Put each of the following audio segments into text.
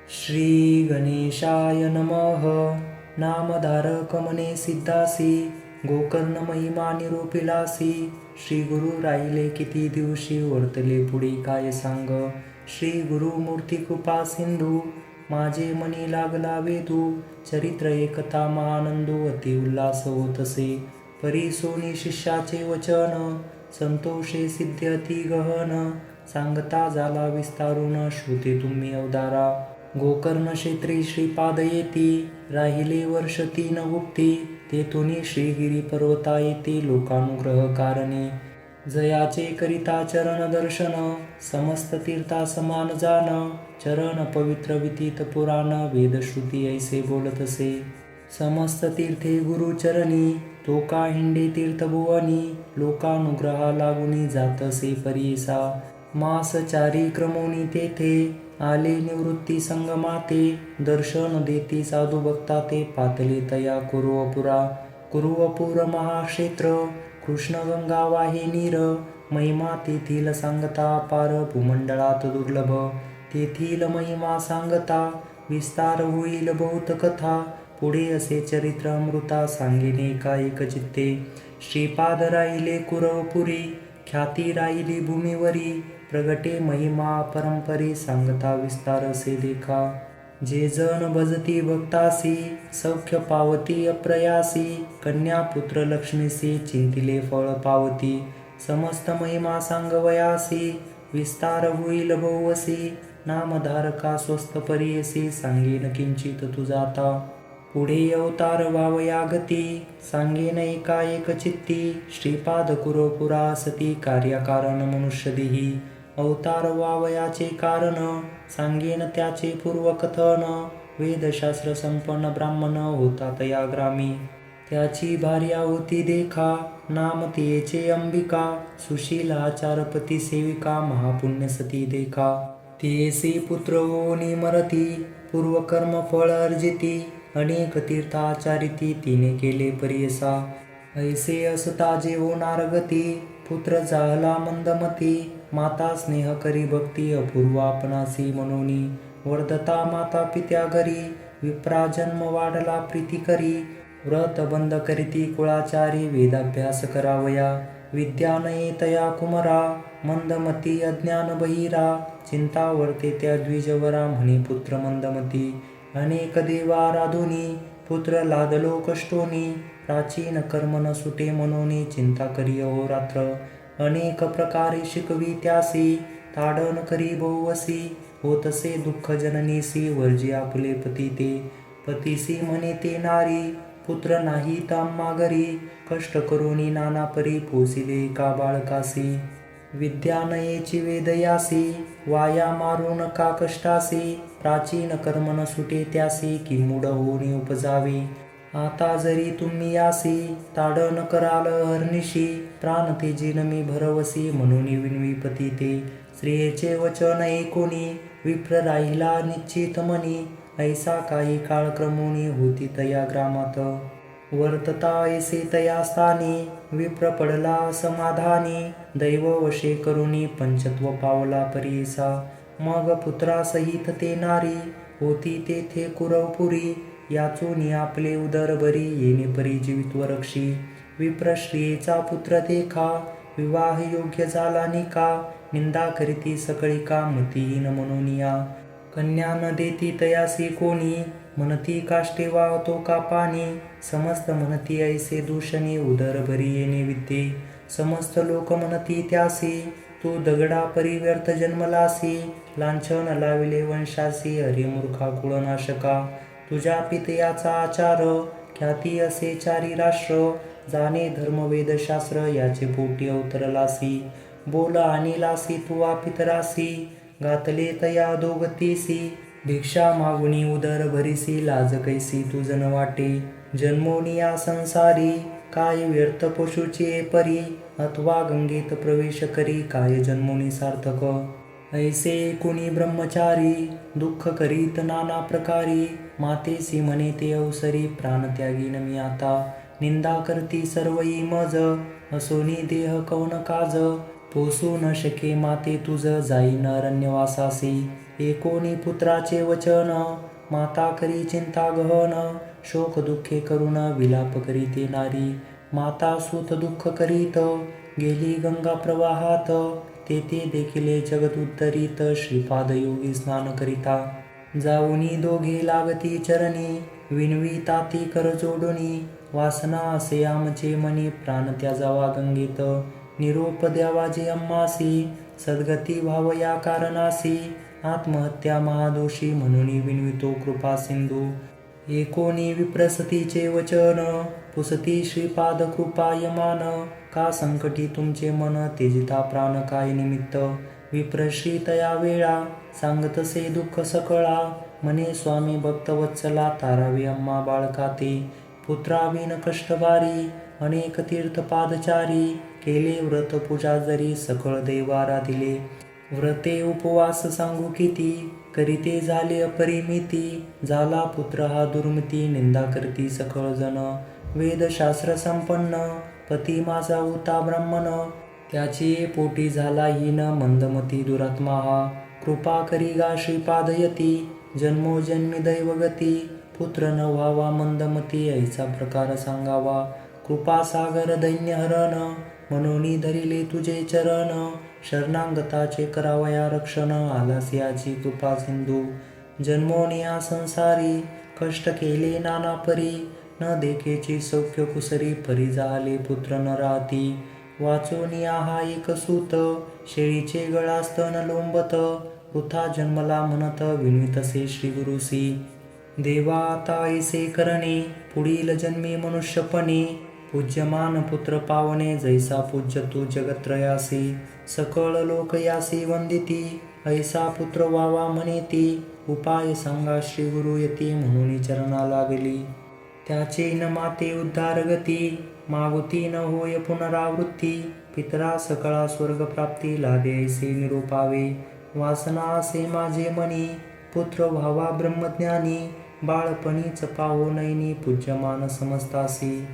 श्री गणेशाय नमः. नामधारक मने सिद्धासी, गोकर्ण महिमा निरूपिलासी. श्री गुरु राहिले किती दिवशी, वर्तले पुढे काय सांग. श्री गुरुमूर्ती कृपा सिंधू, माझे मनी लागला वेदू. चरित्र एकता महानंदू, अति उल्हास होतसे. परी सोनी शिष्याचे वचन, संतोषे सिद्ध अति गहन. सांगता झाला विस्तारून, श्रुते तुम्ही अवधारा. गोकर्ण क्षेत्री श्रीपाद येती, राहिले वर्ष 3 गुप्ती. तेथुनी श्रीगिरी पर्वता येते, लोकानुग्रह कारणे. जयाचे करिता चरण दर्शन, समस्त तीर्था समान जान. चरण पवित्र वितीत पुराण, वेदश्रुती ऐसे बोलतसे. समस्त तीर्थे गुरुचरणी, तो का हिंडे तीर्थभुवनी. लोकानुग्रहा लागुनी, जातसे परीसा. मास चारी क्रमोनी तेथे, आले निवृत्ती संगमाते. दर्शन देती साधू भक्ता ते, पातले तया कुरुवपुरा. कुरुवपूर महाक्षेत्र, कृष्णगंगा वाहे नीर. महिमा तेथील सांगता पार, भूमंडळात दुर्लभ. तेथील महिमा सांगता, विस्तार होईल बहुत कथा. पुढे असे चरित्र अमृता, सांगेने का एक चित्ते. श्रीपाद राहिले कुरवपुरी, ख्याती राहिली भूमीवरी. प्रगटे महिमा परंपरी, सांगता विस्तार से देखा. जे जन भजती भक्तासी, सौख्य पावती अप्रयासी. कन्या पुत्र लक्ष्मीसी, चिंतिले फळ पावती. समस्त महिमा सांगवयासी, विस्तार होईल बहुवसी. नामधारका स्वस्थ परीयसी, सांगेन किंचित तुझाता. पुढे अवतार वावया गती, सांगेन एका एक चित्ती. श्रीपाद कुरुपुरा सती, कार्यकारण मनुष्य देही. अवतार वावयाचे कारण, सांगेन त्याचे पूर्वकथन. वेदशास्त्र संपन्न ब्राह्मण, होता तया ग्रामी. त्याची भार्या होती देखा, नाम तिचे अंबिका. सुशीला चारपती सेविका, महापुण्य सती देखा. तियेसे पुत्र होनी मरती, पूर्वकर्म फळ अर्जिती. अनेक तीर्थाचारिती, तिने केले परियसा. ऐसे असता जे होणार गती, पुत्र जाहला मंदमती. माता स्नेह करी भक्ती, अपूर्व आपणासी मनोनी. वर्धता माता पित्या घरी, विप्रा जन्म वाढला प्रीती करी. व्रत बंद करीती कुळाचारी, वेदाभ्यास करावया. विद्या नये तया कुमरा, मंदमती अज्ञान बहिरा. चिंता वर्ते त्या द्विजवरा, म्हणे पुत्र मंदमती. अनेक देवाराधुनी, पुत्र लादलो कष्टोनी. प्राचीन कर्म न सुटे मनोनी, चिंता करी अहोरात्र. अनेक प्रकारे शिकवी त्यासी, ताडण करी बहुवसी. होतसे दुःख जननीसी, वर्जी आपले पती ते. पतीसी म्हणे ते नारी, पुत्र नाही ताम्मा घरी. कष्ट करोनी नाना परी, पोसिले का बाळकासी. विद्या नयेची वेदयासी, वाया मारू नका कष्टासी. प्राचीन कर्म न सुटे त्यासी, की मूढ होणे उपजावे. आता जरी तुम्ही यासी, ताडण कराल हरनिशी. प्राण तेजी नमी भरवसी, म्हणून विनवी पती ते. स्त्रियेचे वचन ऐकोनी, विप्र राहिला निश्चित मनी. ऐसा काही काळ क्रमोनी, होती तया ग्रामात. वर्तता ऐसे तया स्थानी, विप्र पडला समाधानी. दैव वशे करुनी, पंचत्व पावला परीसा. मग पुत्रासहित ते नारी, होती तेथे कुरवपुरी. याचोनी आपले उदर बरी, येणे परी जीवित्व रक्षी. विप्र श्रियेचा पुत्र देखा, विवाह योग्य झाला निका. निंदा करीती सकळिका, मतीहीन मनोनिया. कन्या न देती तयासी कोणी, म्हणती काष्टे वाहतो का पाणी. समस्त म्हणती ऐसे दूषणी, उदर भरी येणे विद्ये. समस्त लोक म्हणती त्यासी, तू दगडा परी व्यर्थ जन्मलासी. लांछन लाविले वंशासी, हरी मूर्खा कुळनाशका. तुझ्या पितयाचा आचार, ख्याती असे चारी राष्ट्र. जाणे धर्म वेदशास्त्र, याचे पोटी अवतरलासी. बोल आणिलासी तुवा पितरासी, घातले तया दोगतीसी. भिक्षा मागुनी उदर भरीसी, लाज कैसी तुझन वाटे. जन्मोनिया संसारी, काय व्यर्थ पशुचे परी. अथवा गंगेत प्रवेश करी, काय जन्मोनी सार्थक. ऐसे कुणी ब्रह्मचारी, दुःख करीत नाना प्रकारी. मातेसी म्हणे ते अवसरी, प्राणत्यागी नमी आता. निंदा करती सर्वई मज, असोनी देह कौन काज. पोसू न शके माते तुझ जाईन अरण्यवासासी. एकोणी पुत्राचे वचन माता करी चिंता गहन. शोक दुःखे करून विलाप करीते नारी. माता सूत दुःख करीत गेली गंगा प्रवाहात. तेथे देखिले जगत उद्धरित श्रीपाद योगी स्नान करिता. जाऊनी दोघे लागती चरणी विनवी ताती कर जोडुनी. वासना असे आमचे मनी प्राण त्या जावा गंगेत. निरोप द्यावा जे अम्मासी सद्गती व्हाव या कारणासी. आत्महत्या महादोषी म्हणून विनवितो कृपा सिंधू. एकोणी विप्रसतीचे वचन पुसती श्रीपाद कृपायमान. का संकटी तुमचे मन तेजिता प्राण काय निमित्त. विप्रश्री तया वेळा सांगतसे दुःख सकळा. म्हणे स्वामी भक्तवत्सला तारावे अम्मा बाळकाते. पुत्राविन कष्टभारी अनेक तीर्थ पादचारी. केले व्रत पूजा जरी सकळ देवारा दिले. व्रते उपवास सांगू किती करीते झाले अपरिमिती. झाला पुत्र हा दुर्मती निंदा करती सकळ जन. वेदशास्त्र संपन्न पती माझा होता ब्राह्मण. त्याची पोटी झाला हीन मंदमती दुरात्मा हा. कृपा करी गा श्रीपादयती जन्मोजन्मी दैवगती. पुत्र न व्हावा मंदमती ऐसा प्रकार सांगावा. कृपासागर दैन्य हरण मनोनी धरिले तुझे चरण. शरणागताचे करावया रक्षण आलास याची कृपा सिंधू. जन्मोनिया संसारी कष्ट केले नाना परी. न देखेची सौख्य कुसरी परी झाले पुत्र न राहती. वाचोनिया हा एक सूत शेळीचे गळास्तन लोंबत. वृथा जन्मला म्हणत विनवितसे श्री गुरुसी. देवा आता ऐसे करणे पुढील जन्मी मनुष्यपणे. पूज्यमान पुत्र पावणे जैसा पूज्य तू जगत्रयासी. सकळ लोक यासी वंदिती ऐसा पुत्र व्हावा म्हणेती. उपाय सांगा श्री गुरु यती म्हणून चरणा लागली. त्याचे न माते उद्धार गती मागुती न होय पुनरावृत्ती. पितरा सकळा स्वर्ग प्राप्ती लाभे ऐसे निरोपावे. वासना असे माझे मनी पुत्र व्हावा ब्रह्मज्ञानी. बाळपणीच पाहो नैनी पूज्यमान समजतासी.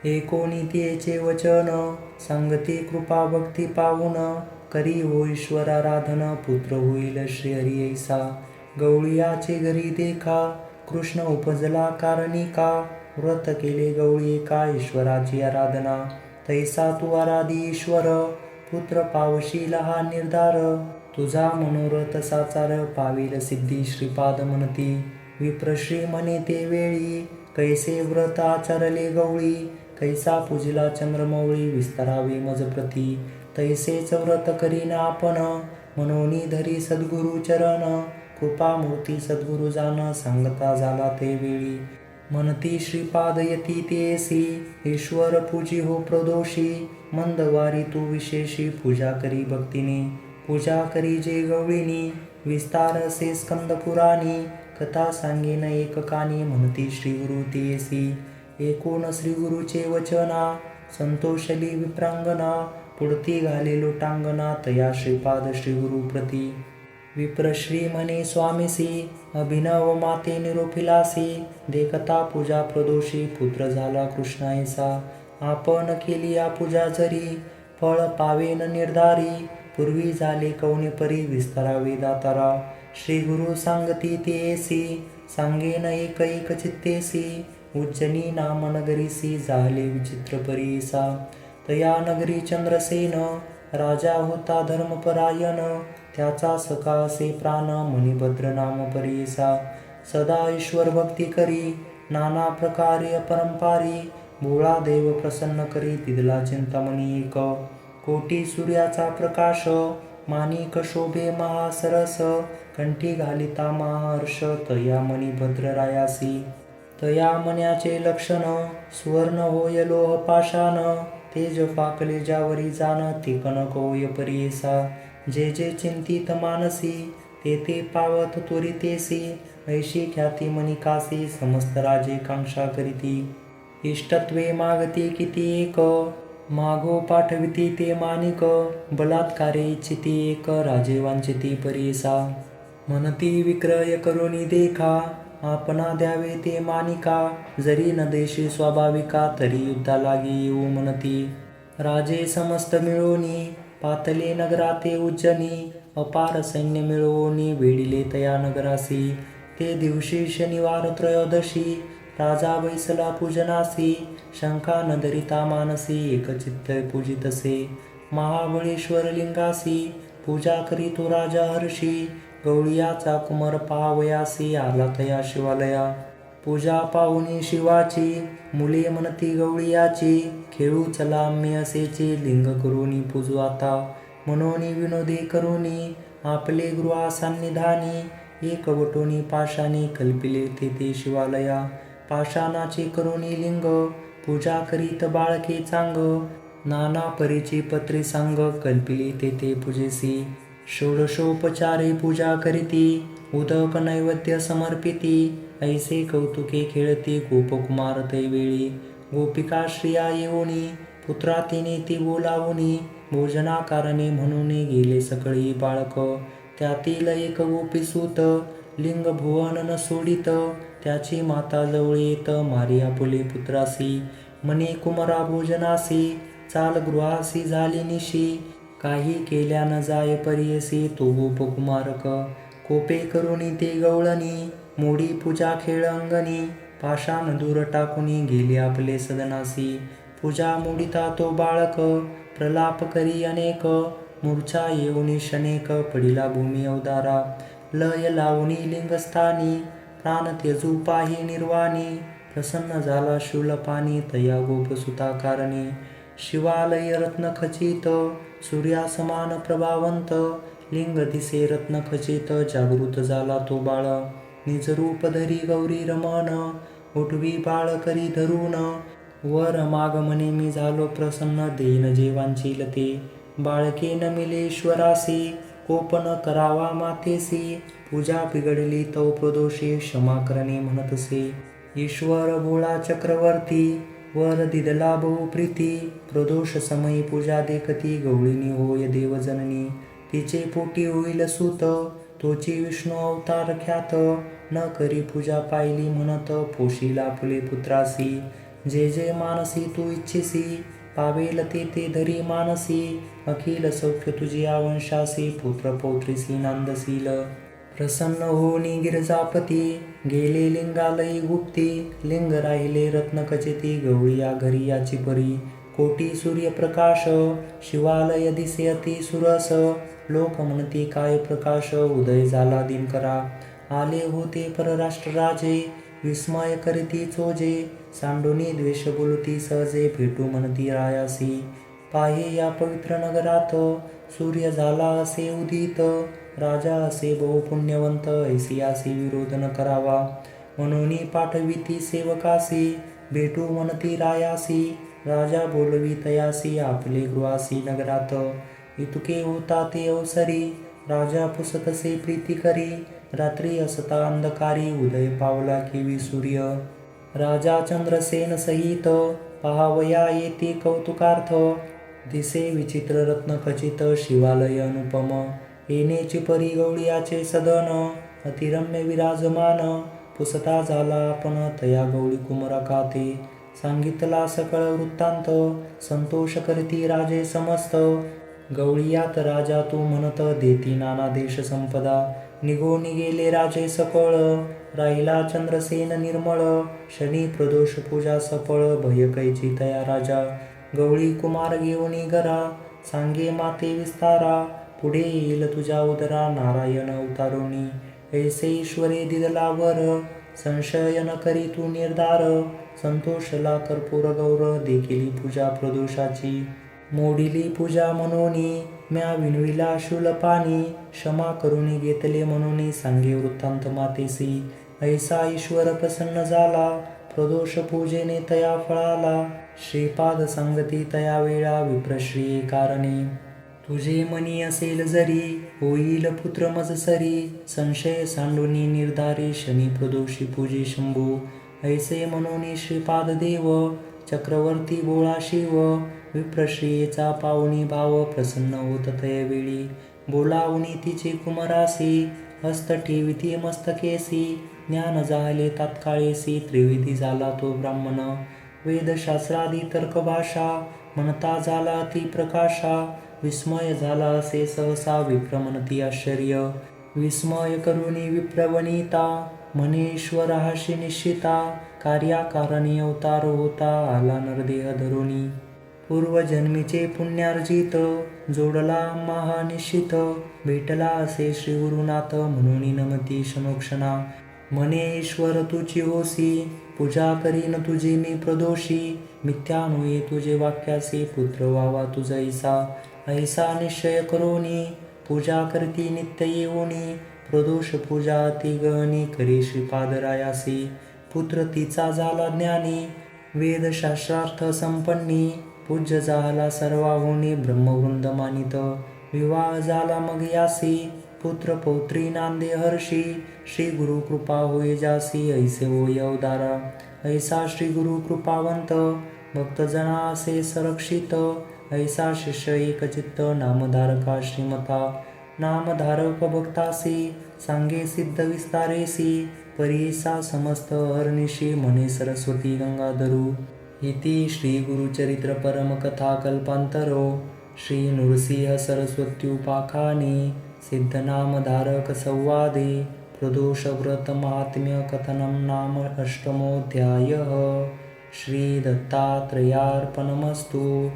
एकोणी तिचे वचन सांगती कृपा भक्ती पाहून. करी हो ईश्वराराधन पुत्र होईल श्रीहरी ऐसा. गवळीयाचे घरी देखा कृष्ण उपजला कारणिका. व्रत केले गवळी एका ईश्वराची आराधना. तैसा तू आराधी ईश्वर पुत्र पावशील हा निर्धार. तुझा मनोरथ साचार पाविल सिद्धी श्रीपाद म्हणती. विप्रश्री म्हणे ते वेळी कैसे व्रत आचरले गवळी. कैसा पूजिला चंद्रमौळी विस्तारावे मज प्रती. तैसेच व्रत करीन आपण मनोनी धरी सद्गुरु चरण. कृपामूर्ती सद्गुरु जाण सांगता झाला ते वेळी. म्हणती श्रीपाद यती तेसी ईश्वर पूजी हो प्रदोषी. मंदवारी तू विशेषी पूजा करी भक्तीने. पूजा करी जे गवळीनी विस्तार से स्कंद पुराणी. कथा सांगेन एक कानी म्हणती श्रीगुरु तेसी. एकूण श्रीगुरुचे वचना संतोषली विप्रांगना. पुढती घाले लोटांगना तया श्रीपाद श्रीगुरु प्रती. विप्रश्री म्हणे स्वामीसी अभिनव माते निरोपिलासी. देखता पूजा प्रदोषी पुत्र झाला कृष्णायसा. आपण केली या पूजा जरी फळ पावेन निर्धारी. पूर्वी झाले कवने परी विस्तारावे दातारा. श्री गुरु सांगती तेसी सांगेन एक एक चित्तेसी. उज्जनी नाम नगरीसी झाले विचित्र परीसा. तया नगरी चंद्रसेन राजा होता धर्मपरायण. त्याचा सखा असे प्राण मणिभद्र नाम परीसा. सदा ईश्वर भक्ती करी नाना प्रकारे अपरंपारी. भोळा देव प्रसन्न करी तिथला चिंतामणी एक. कोटी सूर्याचा प्रकाश माणिक शोभे महासरस. कंठी घालिता महाहर्ष तया मणिभद्र रायासी. तया मण्याचे लक्षण सुवर्ण होय लोह पाषाण. तेज फाकले ज्यावरी जाण ते कनक होय परीसा. जे जे चिंतित मानसी ते ते पावत त्वरितेसी. ऐशी ख्याती मणिकासी समस्त राजे कांक्षा करीती. इष्टत्वे मागती किती एक मागो पाठविती ते मानिक. बलात्कारे इच्छिती एक राजे वांछिती परीसा. म्हणती विक्रय करुणी देखा आपणा द्यावे ते मानिका. जरी न देशी स्वाभाविका तरी युद्धा लागी येऊ म्हणती. राजे समस्त मिळोनी पातले नगराते उज्जनी अपार सैन्य मिळवूनी वेडिले तया नगरासी. ते दिवशी शनिवार त्रयोदशी राजा बैसला पूजनासी. शंका न धरिता मानसी एकचित्त पूजितसे. महाबळेश्वर लिंगासी पूजा करीतो राजा हर्षी. गवळीयाचा कुमार पावयासी आला तया शिवालया. पूजा पाहुनी शिवाची मुले म्हणती गवळीयाची. खेळू चला आम्ही असेची लिंग करुनी पूजू आता. मनोनी विनोदे करुनी आपले गृहा सान्निधानी. एकवटोनी पाशाने कल्पिले ते शिवालया. पाषाणाचे करुणी लिंग पूजा करीत बाळके चांग. नाना परीची पत्रे सांग कल्पिली ते पूजेसी. षोडशोपचारे पूजा करीती उदक नैवेद्य समर्पिती. ऐसे कौतुके खेळती गोपकुमार तैवेळी. गोपिका श्रिया येऊनी पुत्रा तिने ती बोलावूनी. भोजनाकारणे म्हणून गेले सकळी बाळक. त्यातील एक गोपीसूत लिंग भुवन न सोडित. त्याची माता जवळ येत मारी आपुले पुत्रासी. मने कुमरा भोजनासी चाल गृहासी झाली निशी. काही केल्या न जाय परियसी तो गोपकुमारक. कोपे करुनी ते गवळणी मोडी पूजा खेळ अंगणी. पाषाण दूर टाकुनी गेली आपले सदनासी. पूजा मोडिता तो बाळक प्रलाप करी अनेक. मूर्छा येऊनी शनेक पडिला भूमी अवदारा. लय लावणी लिंगस्थानी प्राण त्यजू पाही निर्वाणी. प्रसन्न झाला शूलपाणी तया गोपसुता कारणी. शिवालय रत्न खचित सूर्यासमान प्रभावंत. लिंग दिसे रत्न खचित जागृत झाला तो बाळ. निजरूप धरी गौरी रमण उठवी बाळ करी धरून. वर माग म्हणे मी झालो प्रसन्न देईन जेवांची लते. बाळके नमिलेश्वरासी कोप न करावा मातेसी. पूजा बिघडली तव प्रदोषे क्षमा करणे म्हणतसे. ईश्वर भोळा चक्रवर्ती वर दिदला बहुप्रीती. प्रदोष समयी पूजा देखती गवळीनी होय देवजननी. तिचे पोटी होईल सूत तोची विष्णू अवतार ख्यात. न करी पूजा पाहिली म्हणत पोशीला फुले पुत्रासी. जे जे मानसी तू इच्छिसी पावेल ते धरी मानसी. अखिल सौख्य तुझी आवंशासी पुत्र पौत्रीसी नांदशील. प्रसन्न होनी गिरजापती गेले लिंगालयी गुप्ती. लिंग राहिले रत्नखचिती गवळी या घरी याची परी. कोटी सूर्यप्रकाश शिवालय दिसे अति सुरस. लोक म्हणती काय प्रकाश उदय झाला दिनकरा. आले होते परराष्ट्र राजे विस्मय करीती चोजे. सांडोनी द्वेष बोलती सहजे भेटू म्हणती रायासी. पाहे या पवित्र नगरात सूर्य झाला असे उदित. राजा असे बहुपुण्यवंत ऐसियासी विरोध न करावा. म्हणून पाठविती सेवकासी भेटू म्हणती रायासी. राजा बोलवी तयासी आपले गृहासी नगरात. इतके होता ते अवसरी राजा पुसतसे प्रीती करी. रात्री असता अंधकारी उदय पावला केवी सूर्य. राजा चंद्रसेन सहित पहावया येते कौतुकार्थ. दिसे विचित्र रत्न खचित शिवालय अनुपम. येण्याची परी गवळीयाचे सदन अतिरम्य विराजमान. पुसता झाला आपण तया गवळी कुमरकाते. सांगितला सकळ वृत्तांत संतोष करती राजे समस्त. गवळीयात राजा तू म्हणत देती नाना देश संपदा. निघून गेले राजे सकळ राहिला चंद्रसेन निर्मळ. शनी प्रदोष पूजा सफळ भय कैची तया राजा. गवळी कुमार घेऊनी घरा सांगे माते विस्तारा. पुढे येईल तुझ्या उदरा नारायण अवतारोनी. ऐसे ईश्वरे दिदला वर संशय न करी तू निर्धार. संतोषला कर्पूर गौर देखिली पूजा प्रदोषाची. मोडिली पूजा मनोनी म्या विनविला शूलपाणी. क्षमा करुणी घेतले म्हणून सांगे वृत्तांत मातेसी. ऐसा ईश्वर प्रसन्न झाला प्रदोष पूजेने तया फळाला. श्रीपाद सांगती तया वेळा विप्रश्री कारणे. तुझे मनी असेल जरी होईल पुत्र मजसरी. संशय सांडुनी निर्धारी शनी प्रदोषी पूजे शंभू. ऐसे म्हणून श्रीपाद देव चक्रवर्ती भोळा शिव. विप्रश्रियेचा पावनी भाव प्रसन्न होत तयवेळी. बोलावणी तिचे कुमरासी हस्त ठेविती मस्तकेसी. ज्ञान झाले तात्काळेसी त्रिविधी झाला तो ब्राह्मण. वेदशास्त्रादी तर्क भाषा म्हणता झाला ती प्रकाशा. विस्मय झाला असे सहसा विप्रमनती आश्चर्य. विस्मय करुणी विप्रवनिता म्हणे ईश्वराशी निश्चिता. कार्याकारणी अवतार होता आला नरदेह धरुनी. पूर्वजन्मीचे पुण्यार्जित जोडला महानिश्चित. भेटला असे श्री गुरुनाथ म्हणून नमती क्षणोक्षणा. म्हणे ईश्वर तुझी होसी पूजा करीन तुझी मी प्रदोषी. मिथ्या नोये तुझे वाक्यासे पुत्र व्हावा तुझ ऐसा. ऐसा निश्चय करोनी पूजा करती नित्य येऊनी. प्रदोष पूजा ती गहनी करी श्रीपादरायासी. पुत्र तिचा झाला ज्ञानी वेदशास्त्रार्थ संपन्नी. पूज्य झाला सर्वाहुनी ब्रह्मवृंद मानित. विवाह झाला मग यासी पुत्र पौत्री नांदे हर्षी. श्री गुरु कृपा होय जासी ऐसे होय अवतारा. ऐसा श्री गुरु कृपावंत भक्तजना असे संरक्षित. ऐसा शिष्य एकचित्त नामधारका श्रीमता. नामधारक भक्तासी सांगे सिद्ध विस्तारेसी. परिसा समस्त हरनिशी म्हणे सरस्वती गंगाधरू. इति श्री गुरुचरित्र परम कथा कल्पांतरो. श्री नृसिंह सरस्वत्युपाख्याने सिद्धनामधारक संवादे प्रदोष व्रत महात्म्य कथनं नाम अष्टमोऽध्यायः. श्री दत्तात्रेयार्पणमस्तु.